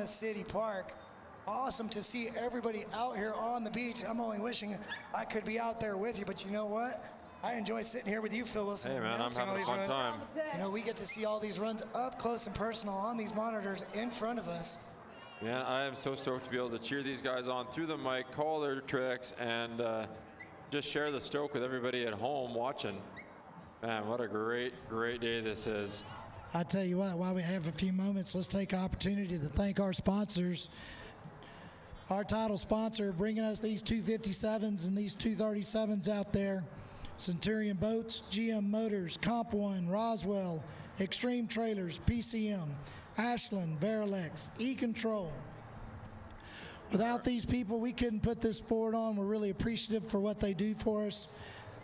Honda City Park. Awesome to see everybody out here on the beach. I'm only wishing I could be out there with you, but you know what? I enjoy sitting here with you, Phyllis. Hey man, I'm having a fun time. You know, we get to see all these runs up close and personal on these monitors in front of us. Man, I am so stoked to be able to cheer these guys on through the mic, call their tricks, and just share the stoke with everybody at home watching. Man, what a great day this is. I tell you what, while we have a few moments, let's take opportunity to thank our sponsors. Our title sponsor bringing us these 257s and these 237s out there. Centurion Boats, GM Motors, Comp One, Roswell, Extreme Trailers, PCM, Ashland, Verilex, E-Control. Without these people, we couldn't put this sport on. We're really appreciative for what they do for us.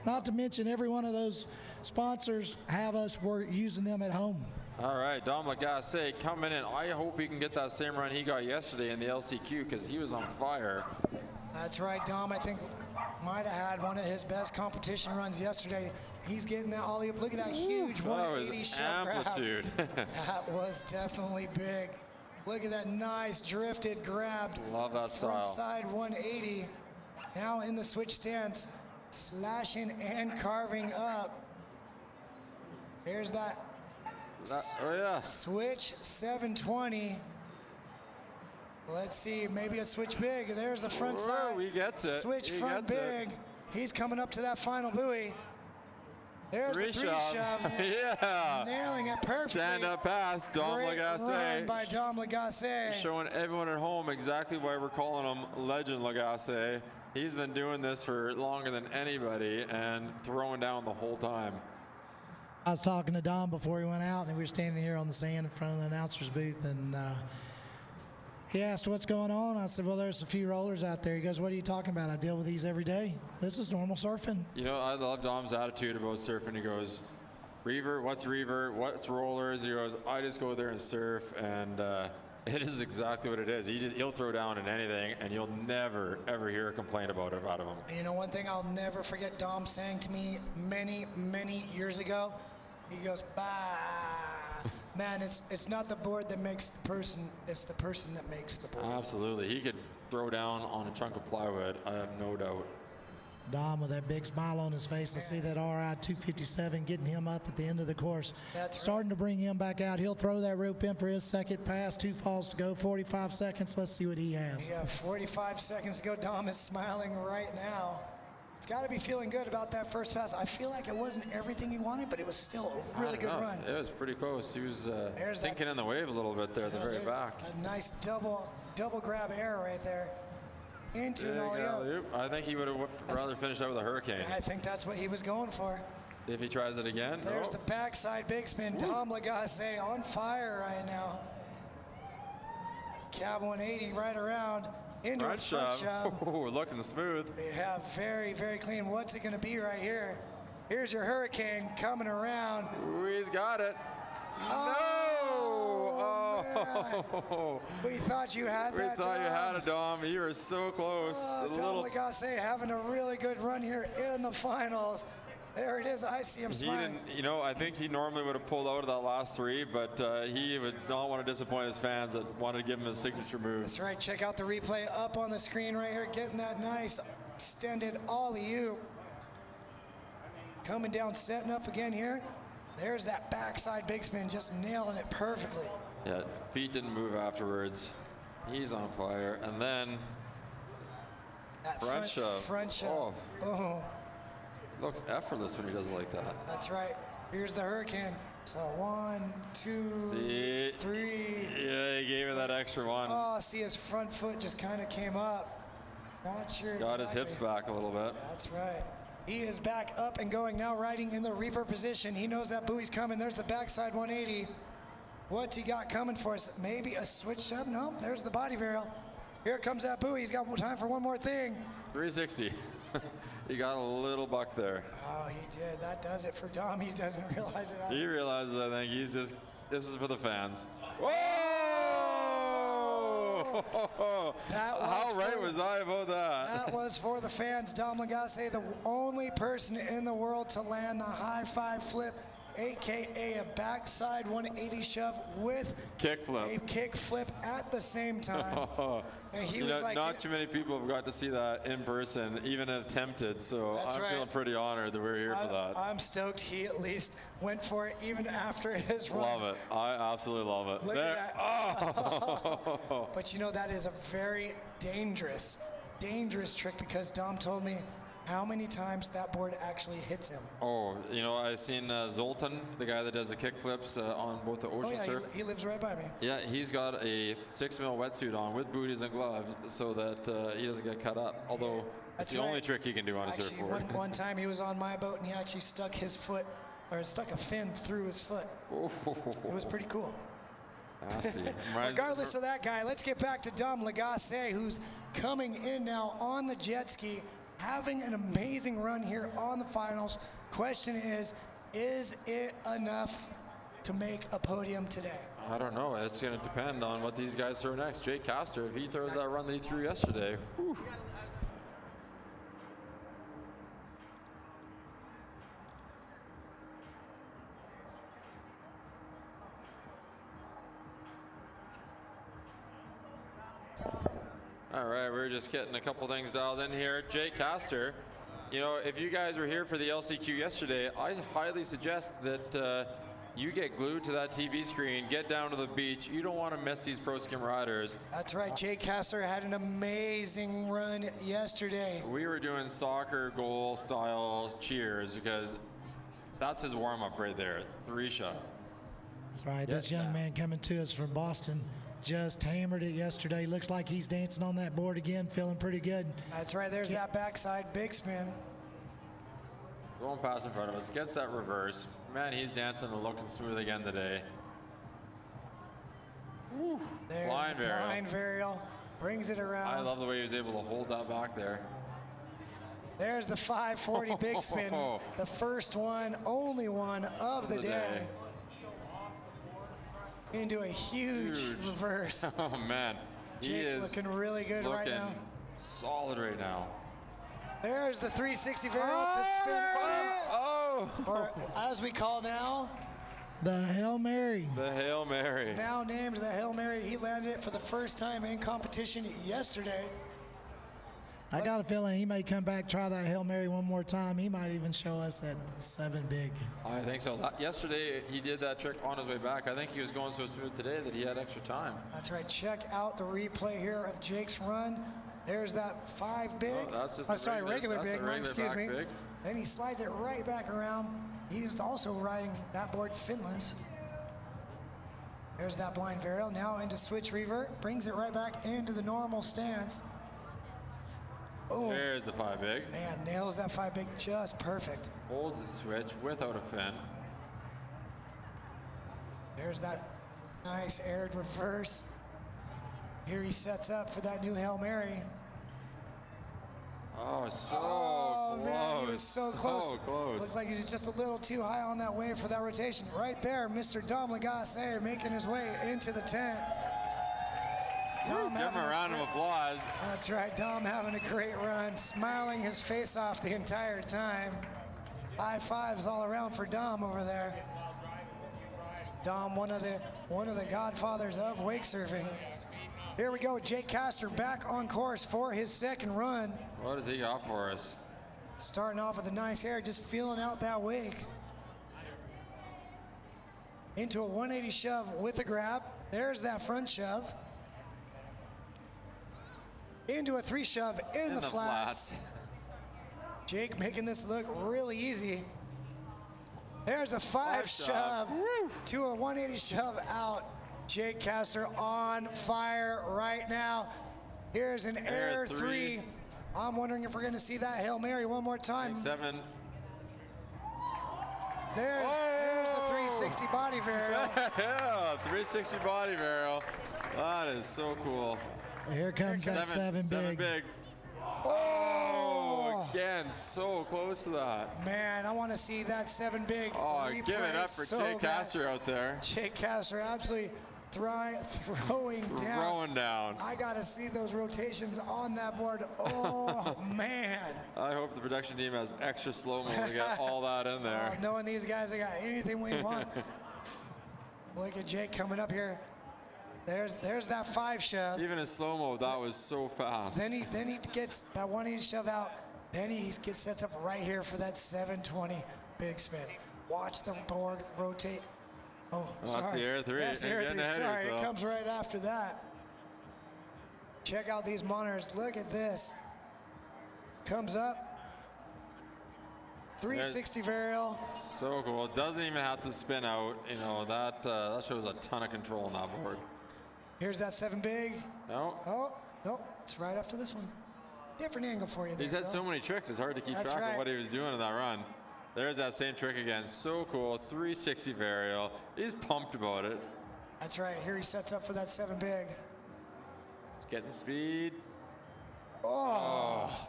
Not to mention every one of those sponsors have us using them at home. All right, Dom Lagasse coming in. I hope he can get that same run he got yesterday in the LCQ because he was on fire. That's right, Dom. I think might have had one of his best competition runs yesterday. He's getting that ollie up. Look at that huge 180 shove amplitude. grab. That was definitely big. Look at that nice drifted grab. Love that front style. Side 180. Now in the switch stance, slashing and carving up. Here's that. Oh yeah. Switch 720. Let's see, maybe a switch big. There's the front side. He gets it. Switch front big. He's coming up to that final buoy. There's the three shove. Yeah. Nailing it perfectly. Stand up pass, Dom Lagasse. Run by Dom Lagasse. Showing everyone at home exactly why we're calling him Legend Lagasse. He's been doing this for longer than anybody and throwing down the whole time. I was talking to Dom before he went out, and we were standing here on the sand in front of the announcer's booth, and he asked what's going on. I said, well, there's a few rollers out there. He goes, what are you talking about? I deal with these every day. This is normal surfing. You know, I love Dom's attitude about surfing. He goes, revert, what's rollers? He goes, I just go there and surf, and it is exactly what it is. He'll throw down in anything, and you'll never, ever hear a complaint about it out of him. You know, one thing I'll never forget Dom saying to me many, many years ago, he goes, bah. Man, it's not the board that makes the person, it's the person that makes the board. Absolutely. He could throw down on a chunk of plywood, I have no doubt. Dom with that big smile on his face. I see that RI 257 getting him up at the end of the course. That's starting to bring him back out. He'll throw that rope in for his second pass. 2 falls to go, 45 seconds. Let's see what he has. Yeah, 45 seconds to go. Dom is smiling right now. He's got to be feeling good about that first pass. I feel like it wasn't everything he wanted, but it was still a really good run. It was pretty close. He was sinking in the wave a little bit there at the very back. A nice double grab air right there. Into an ollie. I think he would have rather finished out with a hurricane. I think that's what he was going for. If he tries it again. There's the backside big spin. Dom Lagasse on fire right now. Cab 180 right around. Into a front shove. Oh, looking smooth. Yeah, very, very clean. What's it going to be right here? Here's your hurricane coming around. Ooh, he's got it. Oh, we thought you had that, We thought you had it, Dom. You were so close. Dom Lagasse having a really good run here in the finals. There it is. I see him smiling. You know, I think he normally would have pulled out of that last three, but he would not want to disappoint his fans that wanted to give him his signature move. That's right. Check out the replay up on the screen right here. Getting that nice extended ollie-oop. Coming down, setting up again here. There's that backside big spin, just nailing it perfectly. Yeah, feet didn't move afterwards. He's on fire. And then that front shove. Front shove. Oh. Looks effortless when he does it like that. That's right. Here's the hurricane. So 1, 2, 3. Yeah, he gave it that extra one. Oh, see his front foot just kind of came up. Not sure Got his hips back a little bit. That's right. He is back up and going now, riding in the reefer position. He knows that buoy's coming. There's the backside 180. What's he got coming for us? Maybe a switch shove? No, there's the body varial. Here comes that buoy. He's got time for one more thing. 360. He got a little buck there. Oh, he did. That does it for Dom. He doesn't realize it. He realizes, I think, he's just, this is for the fans. Whoa! How right was I about that? That was for the fans. Dom Lagasse, the only person in the world to land the high five flip aka a backside 180 shove with Kickflip. a kick flip at the same time. And he was like, not too many people have got to see that in person, even attempted. So I'm feeling pretty honored that we're here for that. I'm stoked he at least went for it even after his run. Love it. I absolutely love it. Look There. at that. Oh. But you know, that is a very dangerous trick, because Dom told me how many times that board actually hits him. Oh, you know, I've seen Zoltan, the guy that does the kick flips on both the ocean surf. He lives right by me. Yeah, he's got a 6mm wetsuit on with booties and gloves so that he doesn't get cut up. Although it's the only trick he can do on a surfboard. One time he was on my boat and he actually stuck his foot, or stuck a fin through his foot. It was pretty cool. Nasty. Regardless of that guy, let's get back to Dom Lagasse, who's coming in now on the jet ski, having an amazing run here on the finals. Question is it enough to make a podium today? I don't know. It's going to depend on what these guys throw next. Jake Castor, if he throws that run that he threw yesterday, whew. All right, we're just getting a couple things dialed in here. Jake Castor, you know, if you guys were here for the LCQ yesterday, I highly suggest that you get glued to that TV screen, get down to the beach. You don't want to miss these Pro Skim riders. That's right. Jake Castor had an amazing run yesterday. We were doing soccer goal style cheers because that's his warm-up right there, 3 shove. That's right. This young man coming to us from Boston just hammered it yesterday. Looks like he's dancing on that board again, feeling pretty good. That's right. There's that backside big spin. Going past in front of us, gets that reverse. Man, he's dancing and looking smooth again today. Woo. There's Blind the varial. blind varial. Brings it around. I love the way he was able to hold that back there. There's the 540 big spin. The first one, only one of the day. Into a huge reverse. Oh man, he Jake is looking really good right now. Solid right now. There's the 360 varial to spin. Or as we call now, the Hail Mary. The Hail Mary. Now named the Hail Mary. He landed it for the first time in competition yesterday. I got a feeling he may come back, try that Hail Mary one more time. He might even show us that 7 big. I think so. Yesterday, he did that trick on his way back. I think he was going so smooth today that he had extra time. That's right. Check out the replay here of Jake's run. There's that 5 big. Oh, that's just regular big. Excuse me. Big. Then he slides it right back around. He's also riding that board finless. There's that blind varial. Now into switch revert. Brings it right back into the normal stance. Oh, there's the 5 big. Man, nails that 5 big just perfect. Holds the switch without a fin. There's that nice aired reverse. Here he sets up for that new Hail Mary. Oh, so close. Man, he was so close. So close. Looked like he was just a little too high on that wave for that rotation. Right there, Mr. Dom Lagasse making his way into the tent. Give him a round of applause. That's right, Dom having a great run, smiling his face off the entire time. High fives all around for Dom over there. Dom, one of the godfathers of wake surfing. Here we go, Jake Castor back on course for his second run. What does he got for us? Starting off with a nice air, just feeling out that wake. Into a 180 shove with a grab. There's that front shove. Into a 3 shove in the flats. Jake making this look really easy. There's a 5 shove to a 180 shove out. Jake Castor on fire right now. Here's an air 3. I'm wondering if we're going to see that Hail Mary one more time. 7. There's the 360 body varial. Yeah, 360 body varial. That is so cool. Here comes that 7 big. Oh, again, so close to that. Man, I want to see that 7 big. Oh, give it up for Jake Castor out there. Jake Castor absolutely throwing down. down. I got to see those rotations on that board. Oh, man. I hope the production team has extra slow-mo to get all that in there. Knowing these guys, they got anything we want. Look at Jake coming up here. There's that 5 shove. Even in slow-mo, that was so fast. Then he gets that 180 shove out. Then he sets up right here for that 720 big spin. Watch the board rotate. Oh, sorry. That's the air 3. That's the air 3. Sorry, it comes right after that. Check out these monitors. Look at this. Comes up. 360 varial. So cool. It doesn't even have to spin out. You know, that shows a ton of control on that board. Here's that 7 big. No. Oh, no. It's right after this one. Different angle for you there, He's had Phil. so many tricks, it's hard to keep That's track right. of what he was doing in that run. There's that same trick again. So cool. 360 varial. He's pumped about it. That's right. Here he sets up for that 7 big. He's getting speed. Oh.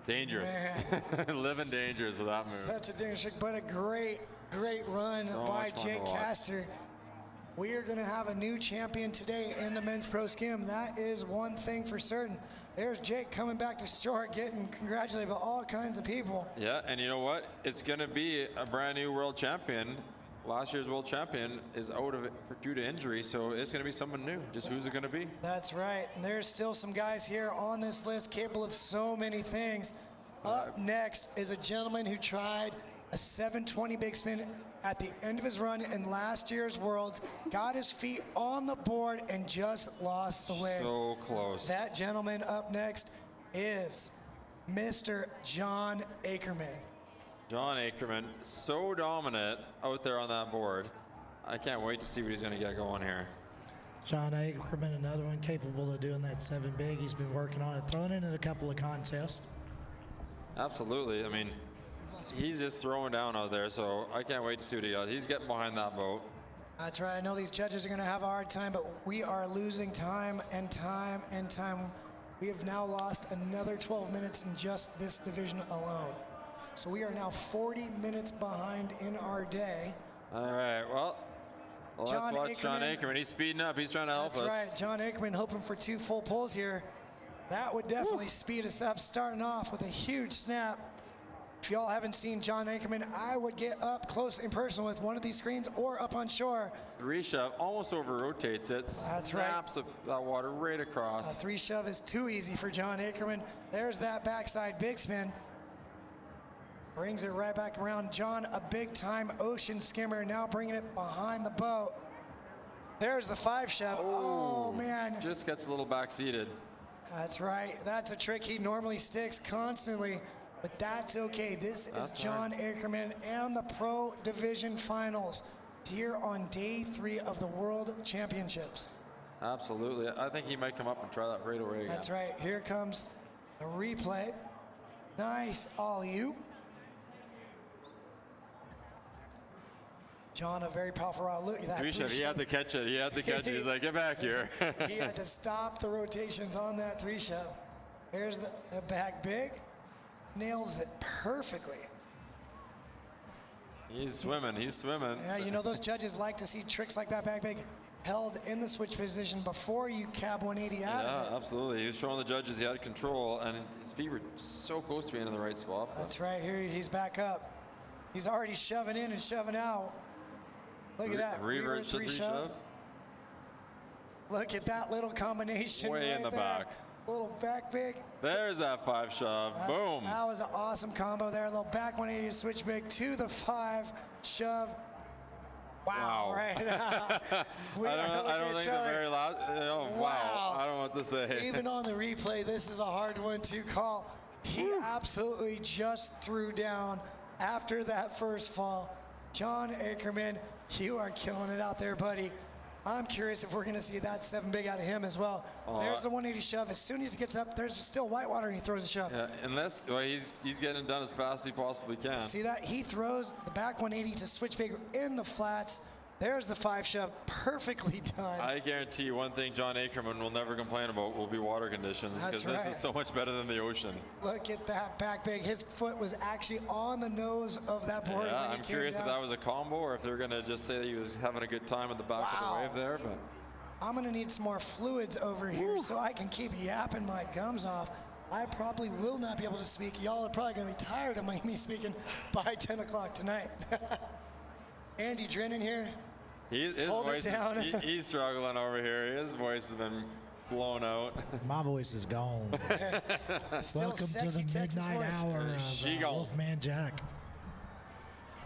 Dangerous. Living dangerous with that move. Such a dangerous trick, but a great run So by much fun Jake to watch. Castor. We are going to have a new champion today in the men's pro skim. That is one thing for certain. There's Jake coming back to shore, getting congratulated by all kinds of people. Yeah, and you know what? It's going to be a brand new world champion. Last year's world champion is out of it due to injury, so it's going to be someone new. Just who's it going to be? That's right. And there's still some guys here on this list capable of so many things. Up next is a gentleman who tried a 720 big spin at the end of his run in last year's Worlds, got his feet on the board and just lost the win. So close. That gentleman up next is Mr. John Akerman. John Akerman, so dominant out there on that board. I can't wait to see what he's going to get going here. John Akerman, another one capable of doing that 7 big. He's been working on it, throwing it in a couple of contests. Absolutely. I mean, he's just throwing down out there, so I can't wait to see what he does. He's getting behind that boat. That's right. I know these judges are going to have a hard time, but we are losing time and time and time. We have now lost another 12 minutes in just this division alone. So we are now 40 minutes behind in our day. All right, well let's watch John Akerman. He's speeding up. He's trying to help us. That's right. John Akerman hoping for 2 full pulls here. That would definitely speed us up, starting off with a huge snap. If y'all haven't seen John Akerman, I would get up close in person with one of these screens or up on shore. 3 shove, almost over rotates it. That's right. Snaps that water right across. 3 shove is too easy for John Akerman. There's that backside big spin. Brings it right back around. John, a big-time ocean skimmer, now bringing it behind the boat. There's the 5 shove. Oh, man. Just gets a little back-seated. That's right. That's a trick he normally sticks constantly, but that's okay. This is John Akerman and the Pro Division Finals here on day 3 of the World Championships. Absolutely. I think he might come up and try that right away again. That's right. Here comes the replay. Nice alley-oop. John, a very powerful rod. Look at that. He had to catch it. He had to catch it. He's like, get back here. He had to stop the rotations on that 3 shove. There's the back big. Nails it perfectly. He's swimming. He's swimming. Yeah, you know, those judges like to see tricks like that back big held in the switch position before you cab 180 out of it. Yeah, absolutely. He was showing the judges he had control, and his feet were so close to being in the right spot. That's right. Here he's back up. He's already shoving in and shoving out. Look at that. Revert 3 shove. Look at that little combination. Way right in the there. back. Little back big. There's that 5 shove. Boom. That was an awesome combo there. A little back 180 switch big to the 5 shove. Wow. Right. I don't think the very last. Oh, wow. I don't know what to say. Even on the replay, this is a hard one to call. He absolutely just threw down after that first fall. John Akerman, you are killing it out there, buddy. I'm curious if we're going to see that 7 big out of him as well. There's the 180 shove. As soon as he gets up, there's still white water and he throws a shove. Yeah, unless he's getting it done as fast as he possibly can. See that? He throws the back 180 to switch big in the flats. There's the 5 shove, perfectly done. I guarantee you one thing John Akerman will never complain about will be water conditions, because this is so much better than the ocean. Look at that back big. His foot was actually on the nose of that board. Yeah, when he I'm came curious down. if that was a combo or if they're going to just say that he was having a good time at the back of the wave there. But I'm gonna need some more fluids over here so I can keep yapping my gums off. I probably will not be able to speak. Y'all are probably gonna be tired of me speaking by 10 o'clock tonight. Andy Drennan here. His Hold voice it down. he's struggling over here. His voice has been blown out. My voice is gone. Still Welcome to sexy the Texas midnight voice. hour She of gone. Wolfman Jack.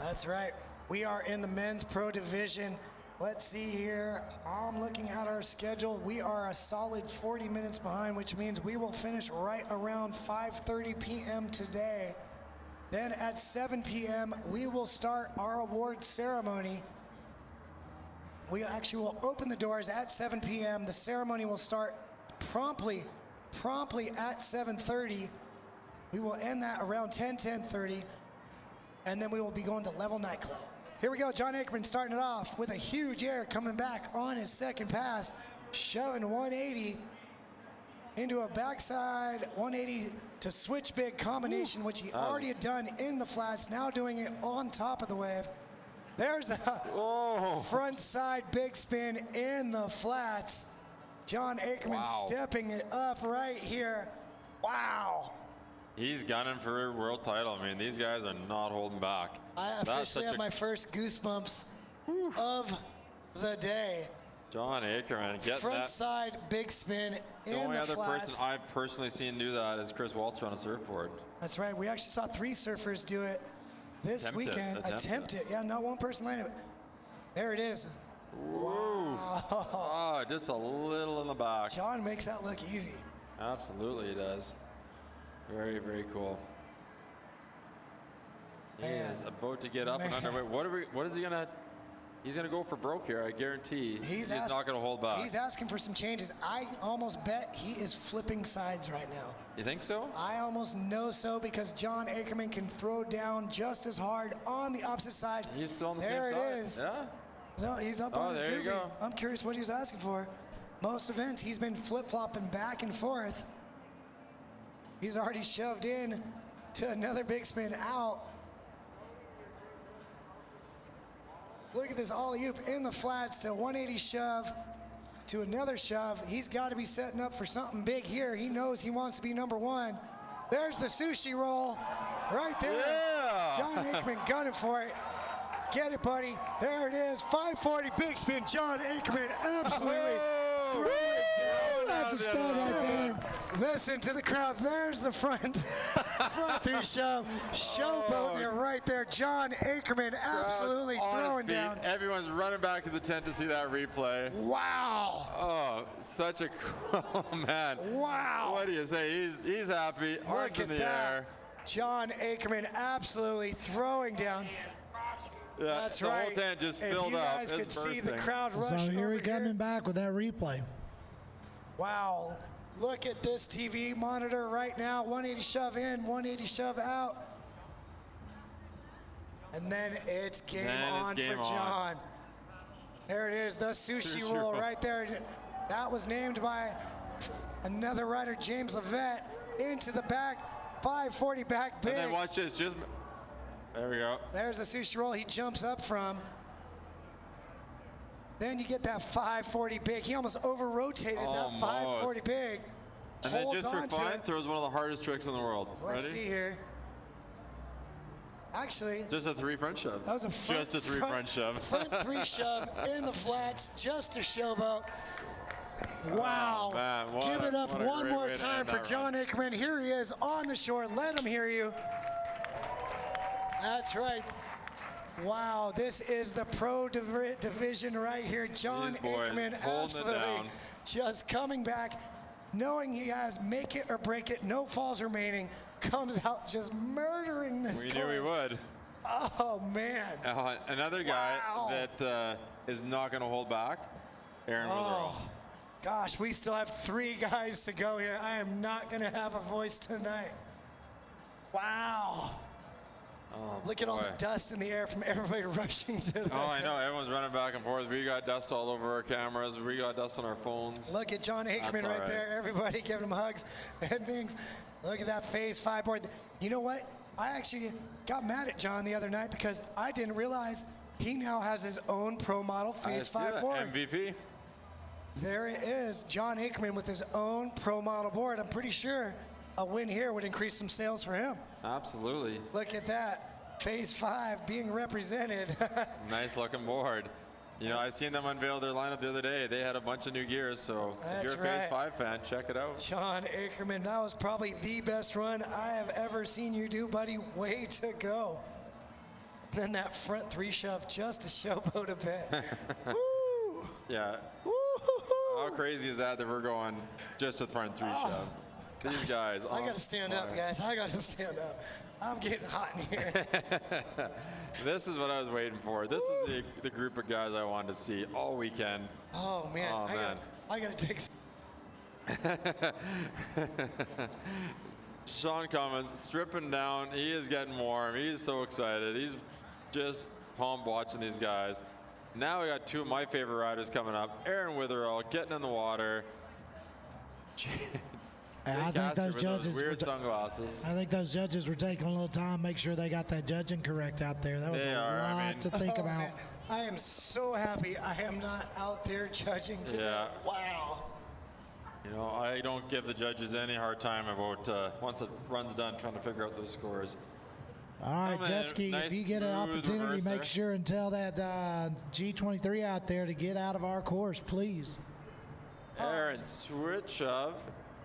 That's right. We are in the men's pro division. Let's see here. I'm looking at our schedule. We are a solid 40 minutes behind, which means we will finish right around 5:30 p.m. today. Then at 7 p.m., we will start our award ceremony. We actually will open the doors at 7 p.m. The ceremony will start promptly at 7:30. We will end that around 10:30, and then we will be going to Level Nightclub. Here we go, John Akerman starting it off with a huge air, coming back on his second pass, shoving 180 into a backside 180 to switch big combination, which he already had done in the flats, now doing it on top of the wave. There's a front side big spin in the flats. John Akerman stepping it up right here. Wow. He's gunning for a world title. I mean, these guys are not holding back. I officially have my first goosebumps of the day. John Akerman getting Front that. side big spin in The only the other flats. person I've personally seen do that is Chris Walter on a surfboard. That's right. We actually saw 3 surfers do it this weekend. Attempt it. Yeah, not one person landed it. There it is. Wow. Oh, just a little in the back. John makes that look easy. Absolutely, he does. Very, very cool. He is about to get up and underway. What is he gonna? He's gonna go for broke here. I guarantee. He's not gonna hold back. He's asking for some changes. I almost bet he is flipping sides right now. You think so? I almost know so because John Akerman can throw down just as hard on the opposite side. He's still on the same there side. There it is. Yeah. No, he's up on his there you goofy. go. I'm curious what he's asking for. Most events, he's been flip-flopping back and forth. He's already shoved in to another big spin out. Look at this alley-oop in the flats to 180 shove to another shove. He's got to be setting up for something big here. He knows he wants to be number 1. There's the sushi roll right there. Yeah. John Akerman gunning for it. Get it, buddy. There it is. 540 big spin. John Akerman absolutely throwing it down. That's a stud right there. Listen to the crowd. There's the front 3 shove. Showboating it right there. John Akerman absolutely throwing down. Everyone's running back to the tent to see that replay. Wow. Oh, such a cool man. Wow. What do you say? He's happy. Arms in the air. John Akerman absolutely throwing down. Yeah, That's the right. whole tent just if filled you up. guys It's could see the bursting. crowd rush So here over we coming back with that replay. Wow. Look at this TV monitor right now. 180 shove in, 180 shove out. And then it's game on for John. There it is, the sushi roll right there. That was named by another rider, James Levette, into the back. 540 back big. And then watch this. There we go. There's the sushi roll he jumps up from. Then you get that 540 big. He almost over-rotated that 540 big. And then just for fun, throws one of the hardest tricks in the world. Let's Ready? see here. Actually, just a 3 front shove. That was a front, just a 3 front shove. Front 3 shove in the flats, just a showboat. Wow. Man, Give it up one more way to time end for that John Akerman. Here he is on the shore. Let him hear you. That's right. Wow, this is the pro division right here. John Akerman absolutely just coming back, knowing he has make it or break it, no falls remaining, comes out just murdering this course. We knew he would. Oh, man. Another guy that is not going to hold back, Aaron Witherall. Gosh, we still have 3 guys to go here. I am not going to have a voice tonight. Wow. Oh, look at all the dust in the air from everybody rushing to the I know. Everyone's running back and forth. We got dust all over our cameras. We got dust on our phones. Look at John Akerman right there. Everybody giving him hugs and things. Look at that phase 5 board. You know what? I actually got mad at John the other night because I didn't realize he now has his own pro model phase 5 board. MVP. There it is, John Akerman with his own pro model board. I'm pretty sure a win here would increase some sales for him. Absolutely. Look at that, Phase 5 being represented. Nice looking board. You know, I seen them unveil their lineup the other day. They had a bunch of new gears, so if you're a Phase 5 fan, check it out. John Akerman, that was probably the best run I have ever seen you do, buddy. Way to go. Then that front 3 shove just to showboat a bit. Woo! Yeah. Woo! How crazy is that we're going just with front 3 shove? These guys. I gotta stand up, guys. I gotta stand up. I'm getting hot in here. This is what I was waiting for. This is the group of guys I wanted to see all weekend. Oh man, I gotta take. Sean Cummins stripping down. He is getting warm. He's so excited. He's just pumped watching these guys. Now we got 2 of my favorite riders coming up. Aaron Witherall getting in the water. I think those judges weird sunglasses. I think those judges were taking a little time, make sure they got that judging correct out there. That was a lot to think about. Man, I am so happy I am not out there judging today. Yeah. Wow. You know, I don't give the judges any hard time about once the run's done trying to figure out those scores. All right, Jetski, nice if you get an opportunity, make sure and tell that G23 out there to get out of our course, please. Aaron, switch shove.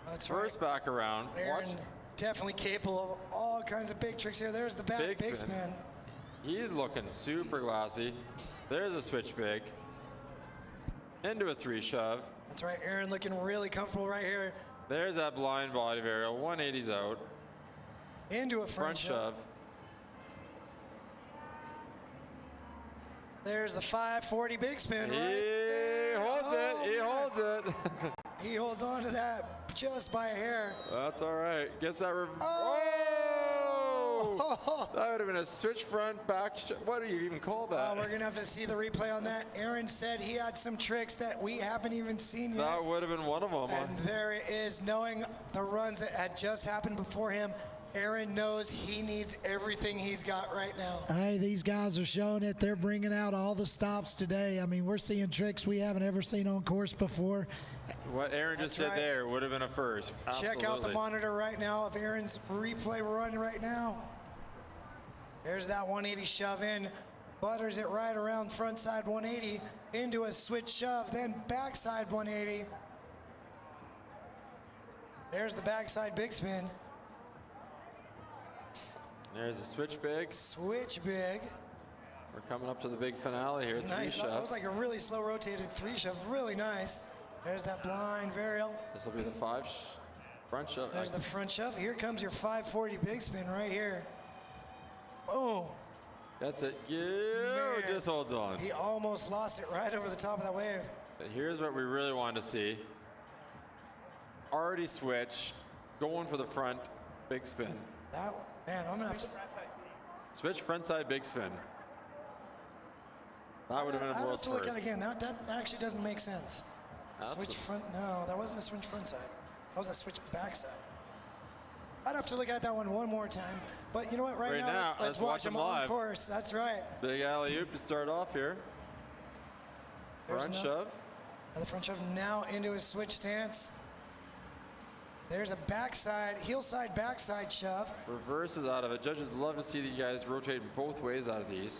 That's First back around. Aaron, Watch. definitely capable of all kinds of big tricks here. There's the back big spin. He's looking super glassy. There's a switch big. Into a 3 shove. That's right, Aaron looking really comfortable right here. There's that blind body varial. 180's out. Into a front shove. There's the 540 big spin right there. Holds it. He holds it. He holds on to that just by a hair. That's all right. Gets that. That would have been a switch front back. What do you even call that? We're going to have to see the replay on that. Aaron said he had some tricks that we haven't even seen yet. That would have been one of them. And there it is. Knowing the runs that had just happened before him, Aaron knows he needs everything he's got right now. Hey, these guys are showing it. They're bringing out all the stops today. I mean, we're seeing tricks we haven't ever seen on course before. What Aaron just said there would have been a first. Absolutely. Check out the monitor right now of Aaron's replay run right now. There's that 180 shove in. Butters it right around front side 180 into a switch shove, then backside 180. There's the backside big spin. There's a switch big. Switch big. We're coming up to the big finale here. Nice. 3 shove. That was like a really slow rotated 3 shove. Really nice. There's that blind varial. This will be the 5 front shove. There's the front shove. Here comes your 540 big spin right here. Boom. That's it. Yeah, Man, just holds on. He almost lost it right over the top of that wave. But here's what we really wanted to see. Already switched, going for the front big spin. That, man, I'm gonna have to. Switch front side big spin. That would have been a world's first. Look at it again. That actually doesn't make sense. Switch front. No, that wasn't a switch front side. That was a switch back side. I'd have to look at that one more time. But you know what? Right now let's watch him on course. That's right. Big alley-oop to start off here. Front shove. The front shove now into his switch stance. There's a backside, heel side, backside shove. Reverses out of it. Judges love to see you guys rotate both ways out of these.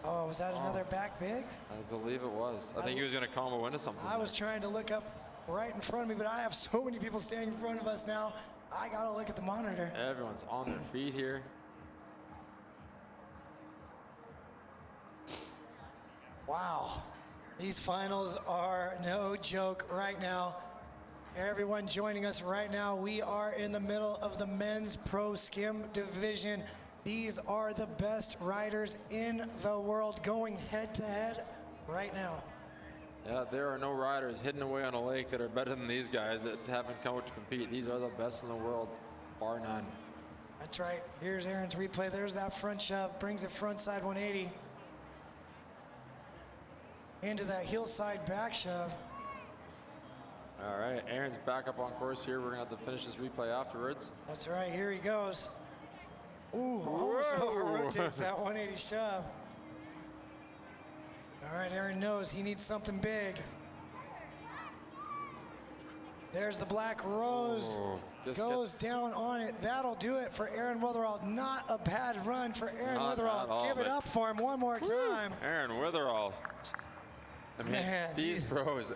Oh, was that another back big? I believe it was. I think he was going to combo into something. I was trying to look up right in front of me, but I have so many people standing in front of us now. I got to look at the monitor. Everyone's on their feet here. Wow. These finals are no joke right now. Everyone joining us right now, we are in the middle of the men's pro skim division. These are the best riders in the world going head to head right now. Yeah, there are no riders hidden away on a lake that are better than these guys that haven't come out to compete. These are the best in the world, bar none. That's right. Here's Aaron's replay. There's that front shove, brings it front side 180. Into that heel side back shove. All right, Aaron's back up on course here. We're gonna have to finish this replay afterwards. That's right, here he goes. Ooh, almost over rotates that 180 shove. All right, Aaron knows he needs something big. There's the black rose. Goes down on it. That'll do it for Aaron Witherall. Not a bad run for Aaron Witherall. Give it up for him one more time. Aaron Witherall. I mean, these pros,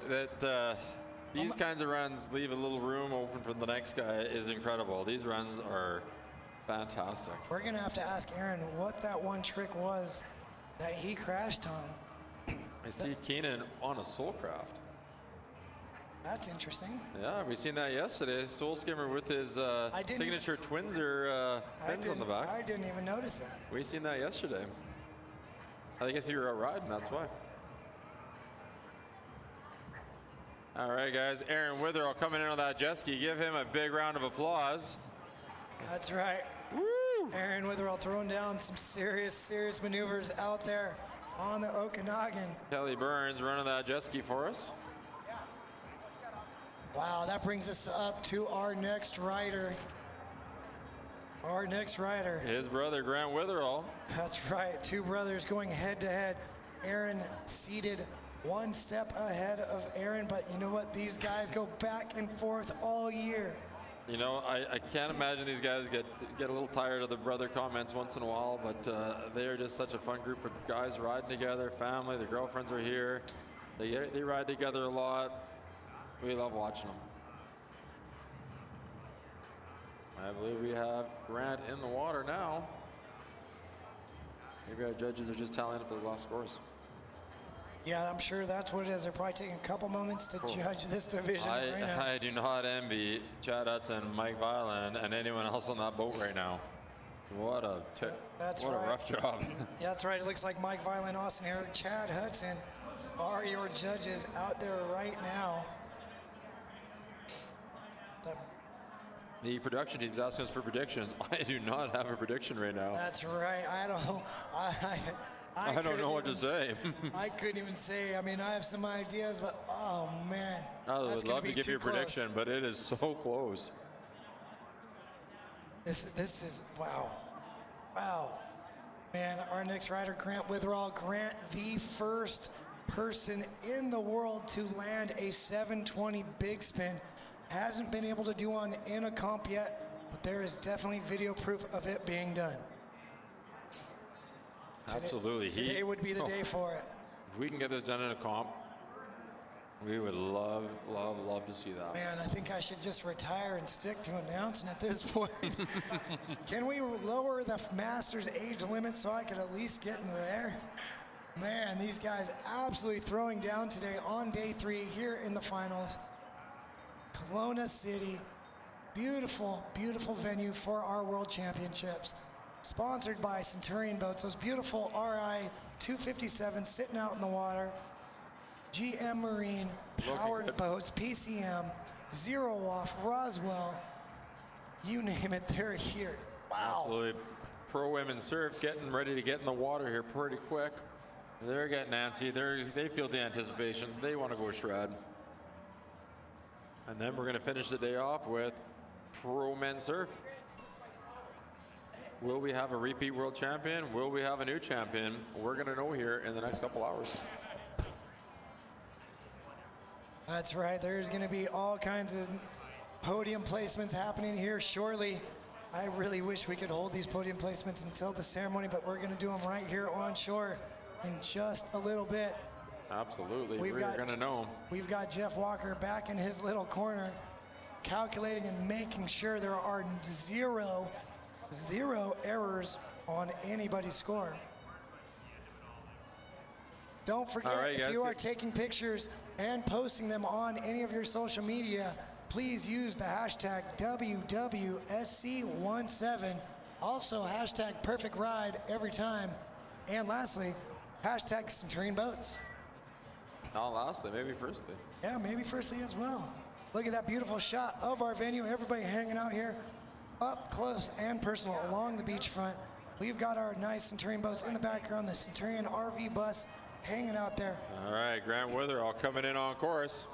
these kinds of runs leave a little room open for the next guy is incredible. These runs are fantastic. We're going to have to ask Aaron what that one trick was that he crashed on. I see Keenan on a Soulcraft. That's interesting. Yeah, we seen that yesterday. Soul Skimmer with his signature Twinser fins on the back. I didn't even notice that. We seen that yesterday. I guess you were out riding, that's why. All right, guys. Aaron Witherall coming in on that jet ski. Give him a big round of applause. That's right. Woo! Aaron Witherall throwing down some serious maneuvers out there on the Okanagan. Kelly Burns running that jet ski for us. Wow, that brings us up to our next rider. Our next rider. His brother, Grant Witherall. That's right. Two brothers going head to head. Aaron seated one step ahead of Aaron, but you know what? These guys go back and forth all year. You know, I can't imagine these guys get a little tired of the brother comments once in a while, but they are just such a fun group of guys riding together, family, their girlfriends are here. They ride together a lot. We love watching them. I believe we have Grant in the water now. Maybe our judges are just tallying up those last scores. Yeah, I'm sure that's what it is. They're probably taking a couple moments to judge this division right now. I do not envy Chad Hudson, Mike Violin, and anyone else on that boat right now. What a rough job. Yeah, that's right. It looks like Mike Violin, Austin Herrick, Chad Hudson are your judges out there right now. The production team's asking us for predictions. I do not have a prediction right now. That's right. I don't. I don't know what to say. I couldn't even say. I mean, I have some ideas, but oh man. I would love to give you a prediction, but it is so close. This is wow. Man, our next rider, Grant Witherall. Grant, the first person in the world to land a 720 big spin. Hasn't been able to do one in a comp yet, but there is definitely video proof of it being done. Absolutely. Today would be the day for it. If we can get this done in a comp, we would love to see that. Man, I think I should just retire and stick to announcing at this point. Can we lower the Masters age limit so I could at least get into there? Man, these guys absolutely throwing down today on day 3 here in the finals. Kelowna City, beautiful venue for our World Championships. Sponsored by Centurion Boats, those beautiful RI 257 sitting out in the water. GM Marine, powered boats, PCM, Zero Off, Roswell, you name it, they're here. Wow. Absolutely. Pro Women Surf getting ready to get in the water here pretty quick. They're getting antsy. They feel the anticipation. They want to go shred. And then we're going to finish the day off with Pro Men Surf. Will we have a repeat world champion? Will we have a new champion? We're going to know here in the next couple hours. That's right. There's going to be all kinds of podium placements happening here shortly. I really wish we could hold these podium placements until the ceremony, but we're going to do them right here on shore in just a little bit. Absolutely. We're going to know. We've got Jeff Walker back in his little corner, calculating and making sure there are zero errors on anybody's score. Don't forget, if you are taking pictures and posting them on any of your social media, please use the hashtag WWSC17. Also, hashtag perfect ride every time. And lastly, hashtag Centurion Boats. Not lastly, maybe firstly. Yeah, maybe firstly as well. Look at that beautiful shot of our venue. Everybody hanging out here up close and personal along the beachfront. We've got our nice Centurion Boats in the background, the Centurion RV bus hanging out there. All right, Grant Witherall coming in on course.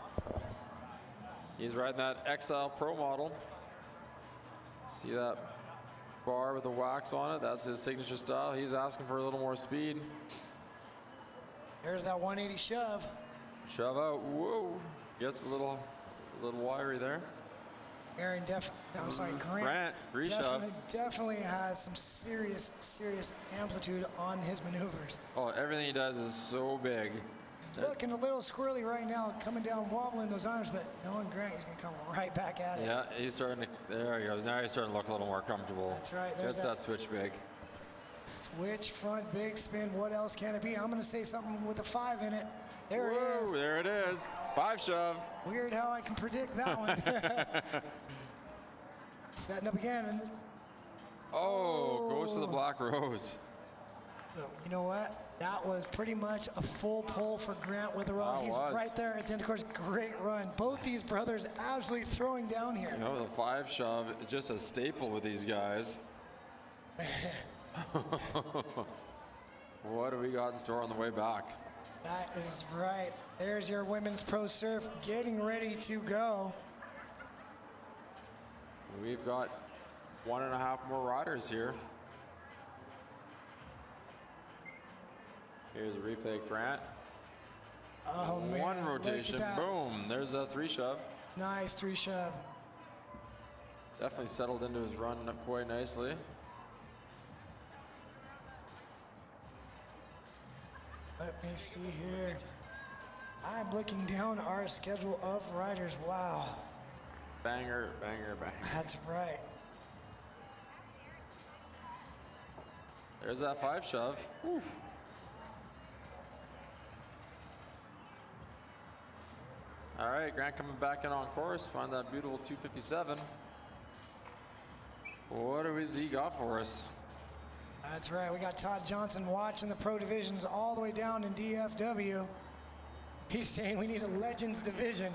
He's riding that XL Pro model. See that bar with the wax on it? That's his signature style. He's asking for a little more speed. There's that 180 shove. Shove out, whoa. Gets a little little wiry there. Aaron Grant free shove. definitely has some serious amplitude on his maneuvers. Oh, everything he does is so big. He's looking a little squirrely right now, coming down, wobbling those arms, but knowing Grant, he's going to come right back at it. Yeah, he's starting to, there he goes. Now he's starting to look a little more comfortable. That's right. There's that switch big. Switch front big spin. What else can it be? I'm going to say something with a 5 in it. There it is. There it is. 5 shove. Weird how I can predict that one. Setting up again. And goes to the black rose. You know what? That was pretty much a full pull for Grant Witherall. He's right there at the end of the course. Great run. Both these brothers absolutely throwing down here. You know, the 5 shove is just a staple with these guys. What do we got in store on the way back? That is right. There's your women's pro surf getting ready to go. We've got 1.5 more riders here. Here's a replay, Grant. Oh, man. One rotation, boom. There's that 3 shove. Nice 3 shove. Definitely settled into his run quite nicely. Let me see here. I'm looking down our schedule of riders. Wow. Banger, banger, banger. That's right. There's that 5 shove. Oof. All right, Grant coming back in on course. Find that beautiful 257. What has he got for us? That's right. We got Todd Johnson watching the pro divisions all the way down in DFW. He's saying we need a Legends division.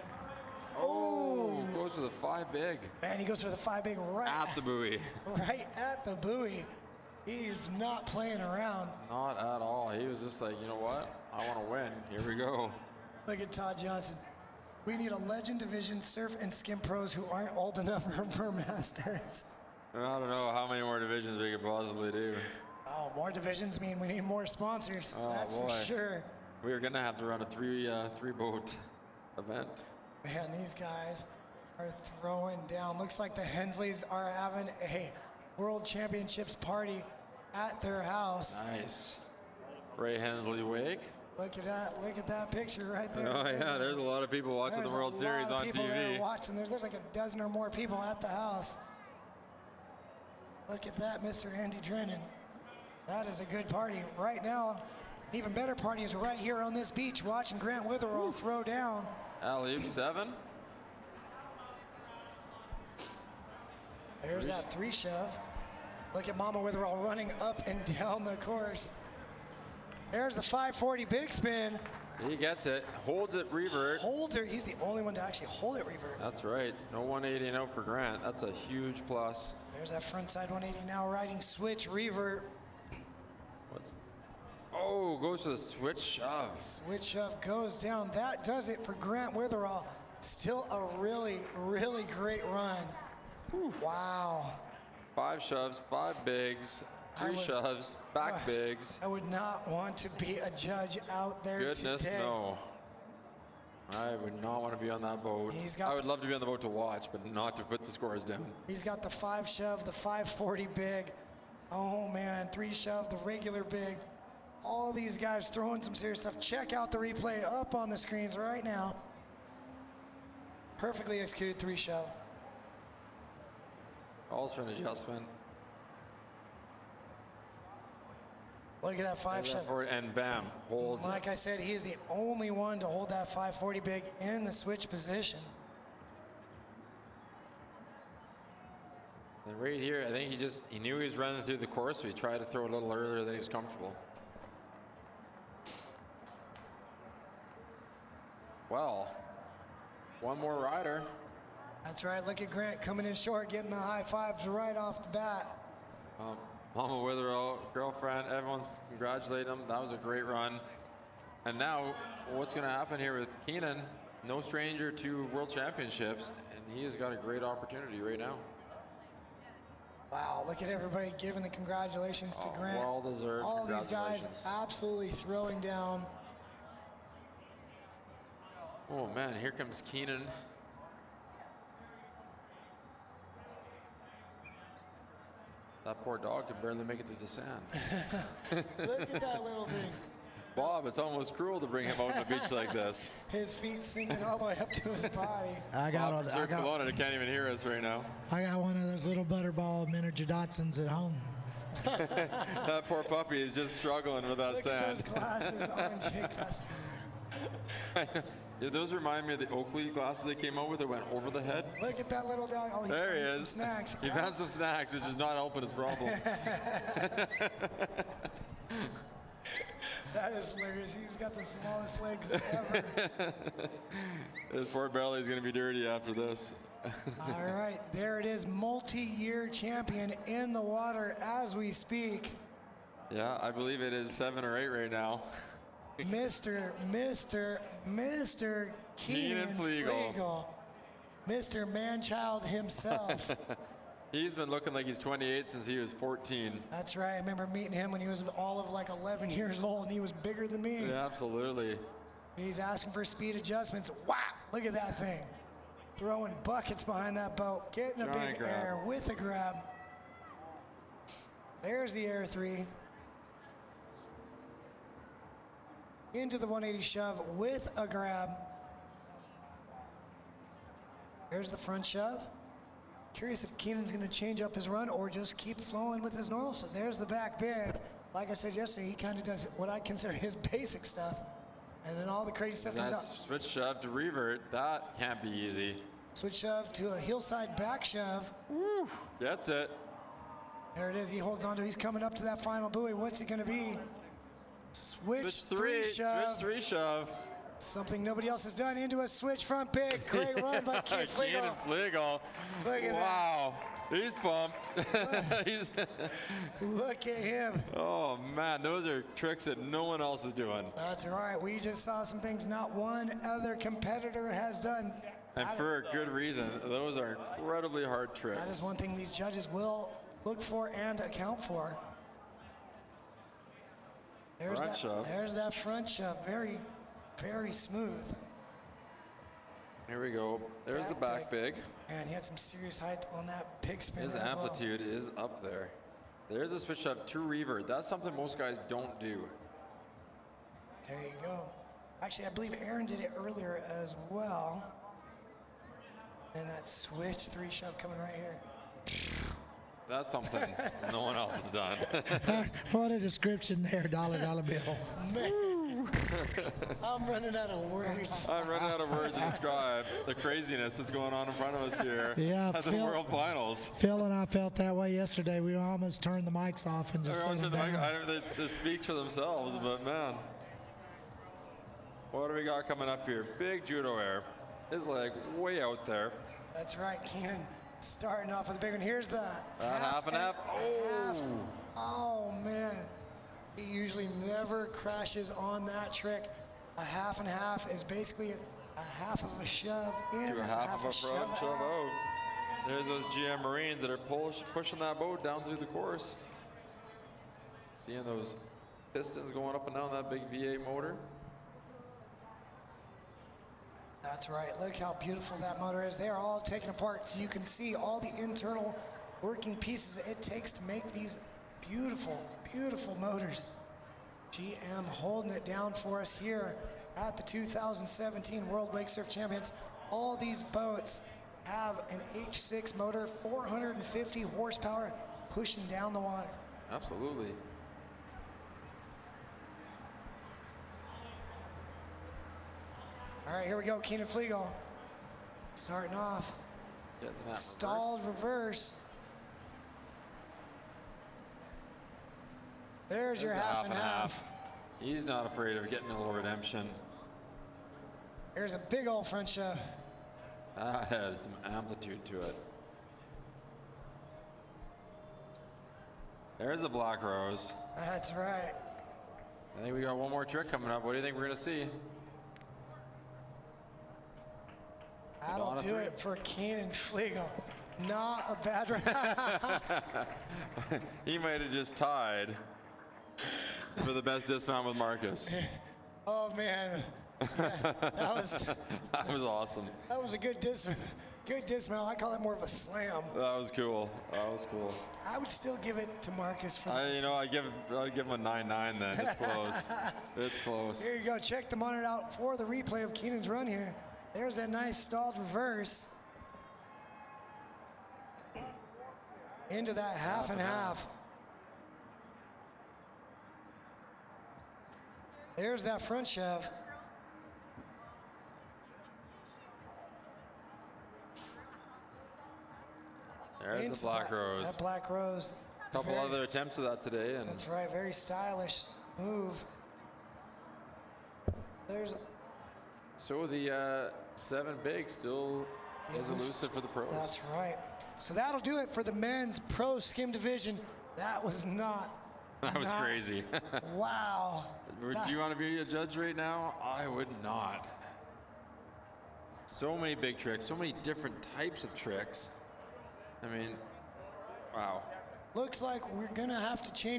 Goes for the 5 big. Man, he goes for the 5 big right at the buoy. Right at the buoy. He's not playing around. Not at all. He was just like, you know what? I want to win. Here we go. Look at Todd Johnson. We need a Legend division, surf and skim pros who aren't old enough for masters. I don't know how many more divisions we could possibly do. Oh, more divisions mean we need more sponsors. That's boy. for sure. We're gonna have to run a three boat event. Man, these guys are throwing down. Looks like the Hensleys are having a World Championships party at their house. Nice. Ray Hensley wake. Look at that picture right there. Oh yeah, there's a lot of people watching the World Series on TV. There watching. There's like a dozen or more people at the house. Look at that, Mr. Andy Drennan. That is a good party. Right now, even better party is right here on this beach watching Grant Witherall throw down. Alley-oop 7. There's that 3 shove. Look at Mama Witherall running up and down the course. There's the 540 big spin. He gets it, holds it revert. Holds it. He's the only one to actually hold it revert. That's right. No 180 out for Grant. That's a huge plus. There's that front side 180 now riding switch revert. Goes to the switch shove. Switch shove goes down. That does it for Grant Witherall. Still a really, really great run. Whew. Wow. 5 shoves, 5 bigs, 3 shoves, back bigs. I would not want to be a judge out there Goodness, today. no. I would not want to be on that boat. I would love to be on the boat to watch, but not to put the scores down. He's got the 5 shove, the 540 big. Oh man, 3 shove, the regular big. All these guys throwing some serious stuff. Check out the replay up on the screens right now. Perfectly executed 3 shove. Calls for an adjustment. Look at that 5 shove. And bam, holds. Like I said, he's the only one to hold that 540 big in the switch position. And right here, I think he knew he was running through the course, so he tried to throw a little earlier than he was comfortable. Well, one more rider. That's right. Look at Grant coming in short, getting the high fives right off the bat. Mama Witherall, girlfriend, everyone's congratulating him. That was a great run. And now, what's going to happen here with Keenan? No stranger to World Championships, and he has got a great opportunity right now. Wow, look at everybody giving the congratulations to Grant. Well deserved. All these guys absolutely throwing down. Oh man, here comes Keenan. That poor dog could barely make it through the sand. Look at that little thing. Bob, it's almost cruel to bring him out on the beach like this. His feet sinking all the way up to his body. Bob from Surf Kelowna can't even hear us right now. I got one of those little Butterball miniature Datsuns at home. That poor puppy is just struggling with that Look sand. at those glasses, orange glasses. Yeah, those remind me of the Oakley glasses they came out with that went over the head. Look at that little dog. Oh, he's There he finding is. some snacks. He found some snacks, which is not helping his problem. That is hilarious. He's got the smallest legs ever. His poor belly is going to be dirty after this. All right, there it is. Multi-year champion in the water as we speak. Yeah, I believe it is 7 or 8 right now. Mr. Keenan Flegal. Mr. Manchild himself. He's been looking like he's 28 since he was 14. That's right. I remember meeting him when he was all of like 11 years old, and he was bigger than me. Yeah, absolutely. He's asking for speed adjustments. Wow, look at that thing. Throwing buckets behind that boat, getting a Giant big air with a grab. There's the air 3. Into the 180 shove with a grab. There's the front shove. Curious if Keenan's going to change up his run or just keep flowing with his normal. So there's the back big. Like I said yesterday, he kind of does what I consider his basic stuff. And then all the crazy stuff comes That out. switch shove to revert, that can't be easy. Switch shove to a heel side back shove. Woo, that's it. There it is. He holds on to. He's coming up to that final buoy. What's it going to be? Switch three shove. Switch 3 shove. Something nobody else has done into a switch front big. Great run by Keenan Flegal. Keenan Flegal. Look at wow. He's pumped. He's Look at him. oh, man. Those are tricks that no one else is doing. That's right. We just saw some things not one other competitor has done. And for a good reason. Those are incredibly hard tricks. That is one thing these judges will look for and account for. There's Front that, shove. There's that front shove. Very, very smooth. Here we go. There's the back big. And he had some serious height on that pig spin His as well. amplitude is up there. There's a switch shove to revert. That's something most guys don't do. There you go. Actually, I believe Aaron did it earlier as well. And that switch 3 shove coming right here. That's something no one else has done. What a description there, dollar bill. Man, I'm running out of words. I'm running out of words to describe the craziness that's going on in front of us here Yeah, at the Phil- World Finals. Phil and I felt that way yesterday. We almost turned the mics off and just Everyone's sat the mic- down. they speak for themselves, but man. What do we got coming up here? Big judo air. His leg way out there. That's right, Keenan. Starting off with a big one. Here's the Half and half. half. Oh. Oh, man. He usually never crashes on that trick. A half and half is basically a half of a shove in, Do a half of a front shove out. There's those GM Marines that are pushing that boat down through the course. Seeing those pistons going up and down that big V8 motor. That's right. Look how beautiful that motor is. They are all taken apart so you can see all the internal working pieces it takes to make these beautiful, beautiful motors. GM holding it down for us here at the 2017 World Wake Surf Champions. All these boats have an H6 motor, 450 horsepower, pushing down the water. Absolutely. All right, here we go. Keenan Flegal starting off. Getting that Stalled reverse. There's your half and half. He's not afraid of getting a little redemption. There's a big old front shove. That has some amplitude to it. There's a black rose. That's right. I think we got one more trick coming up. What do you think we're going to see? That'll do it for Keenan Flegal. Not a bad round. He might have just tied for the best dismount with Marcus. Oh man, yeah, that was That was awesome. a good Good dismount. I call that more of a slam. That was cool. That was cool. I would still give it to Marcus for the I'd give him a 9-9 then. It's close. It's close. Here you go. Check the monitor out for the replay of Keenan's run here. There's that nice stalled reverse. Into that half and half. There's that front shove. There's Into the black rose. That black rose. A couple other attempts of that today. And That's right. Very stylish move. There's. so the 7 big still is elusive for the pros. That's right. So that'll do it for the men's pro skim division. That was not. That was crazy. Wow. Do you want to be a judge right now? I would not. So many big tricks, so many different types of tricks. I mean, wow. Looks like we're going to have to change.